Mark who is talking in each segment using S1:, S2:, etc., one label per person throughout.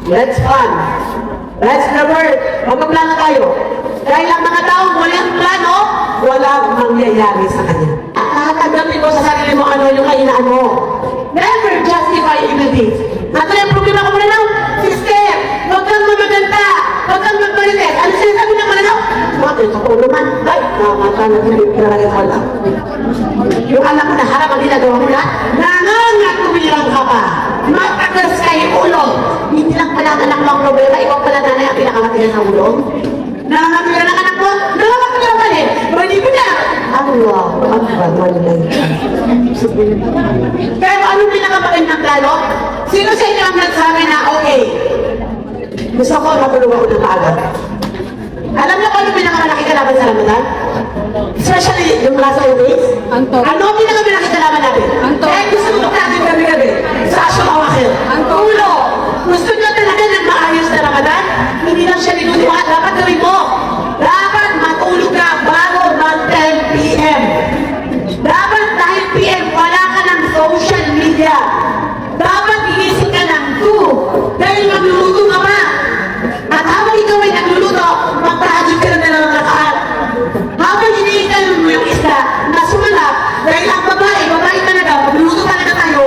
S1: Let's plan. Let's the word. Magpaplano tayo. Dahil ang mga taong walang plano, walang mangyayari sa kanya. Tatagapin mo sa sarili mo ano yung kainaan mo. Never justify evil deeds. At yung problema ko mananaw, sister, huwag kang magaganda, huwag kang magmarites. Ano sinasabi ng mananaw? Bakit? Totoo naman. Ay, namata na din talaga wala. Yung alam mo na harap ang ginagawa mo na, nangangatulirang ka pa. Matagas kayo ulo. Hindi lang pala anak mo ang problema, ikaw pala nanay ang pinakamatigas ng ulo. Nangangatulirang ang anak mo, nangangatulirang ka rin. Pwede mo na. Allah, Akbar, walay. Pero anong pinakamagandang plano? Sino sa inyo ang nagsabi na okay? Gusto ko matulog ako ng maaga. Alam niyo kung ano pinakamalaki kalaban sa Ramadan? Especially yung last 8 days.
S2: Anto.
S1: Ano ang pinakamalaki kalaban natin?
S2: Anto.
S1: Eh, gusto ko natin gabi-gabi. Sa Ashura Wakil.
S2: Anto.
S1: Ulo. Gusto niyo talaga ng maayos na Ramadan? Hindi lang siya ninutuwa. Dapat gawin mo. Dapat matulog ka bago mag 10 p.m. Dapat dahil p.m. wala ka ng social media. Dapat inisip ka ng 2. Dahil magluluto ka pa. At habang ikaw ay nagluluto, magpahajud ka na ng rakaat. Habang iniitan mo yung isda na sumalap, dahil ang babae talaga, magluluto talaga tayo.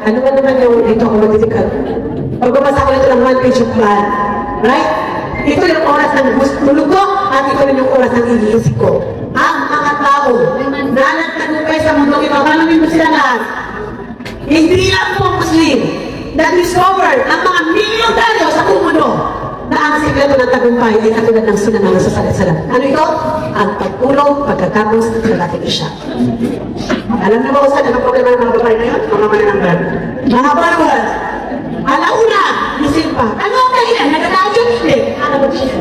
S1: Ano ba naman yung dito ako magtitikal? Pagbabasa ko nito ng 1 page of plan. Right? Ito yung oras ng tulog ko at ito rin yung oras ng iniisip ko. Ang mga tao na nagtagumpay sa mundo, ipapalumin mo sila lahat. Hindi lang po Muslim na-discover ang mga milyonaryo sa mundo na ang sikreto ng tagumpay ay katulad ng sinanalo sa salat-salat. Ano ito? Ang pagtulong, pagkatapos ng dating isya. Alam niyo ba kung saan ang problema ng mga babae na yun? Mga manananggal. Mga barwal. Alauna, isin pa. Ano ang dahilan? Nagkataon hindi. Ano ba siya?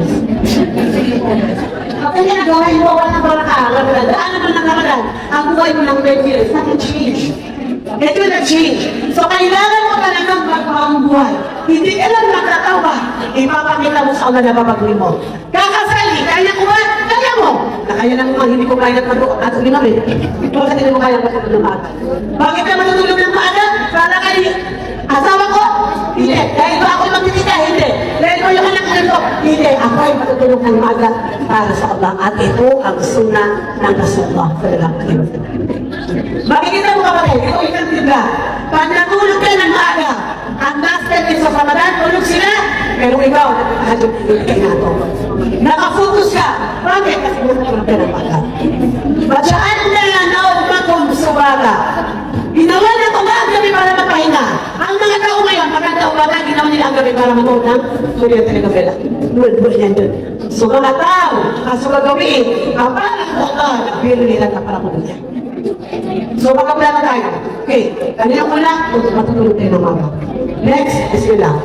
S1: Kaya nagawin mo ako ng baraka. Daan naman ng Ramadan. Ang buhay mo ng 20 years. Nothing change. Ito na change. So, kailangan mo talagang magpapang buhay. Hindi ka lang nagtatawa. Ipapakita mo sa una na babagawin mo. Kakasali, kaya ko ba? Kaya mo. Kaya lang mo, hindi ko kaya at ulimamin. Bakit hindi mo kaya matutulog ng maaga? Bakit ka matutulog ng maaga? Para kayo, asawa ko? Hindi. Dahil ba ako'y magtitita? Hindi. Dahil ko yung anak ko? Hindi. Ako ay matutulog ng maaga para sa Allah. At ito ang sunnah ng Rasulullah. Makikita mo kapatid, ito isang tibla. Pag natulog ka ng maaga, ang last 10 days of Ramadan, tulog sila, pero ikaw, nakahadog kayo na ito. Nakafocus ka. Bakit? Kasi natulog ka ng maaga. Batsaan na naumakom subata. Ginawa na ito ang gabi para magpahinga. Ang mga tao ngayon, maganda umaga, ginawa nila ang gabi para manood ng Surya Telegabela. Doon yan doon. So mga tao, kaso gagawin, kapalang Allah, bilo nila na para manood yan. So, magkaplano tayo. Okay, kanina ko lang, matutulog tayo ng mga. Next, bismillah.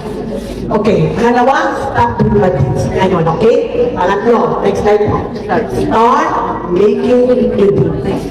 S1: Okay, pangalawa, stop doing bad things. Yan yun, okay? Pangatlo, next slide mo. Start making a difference.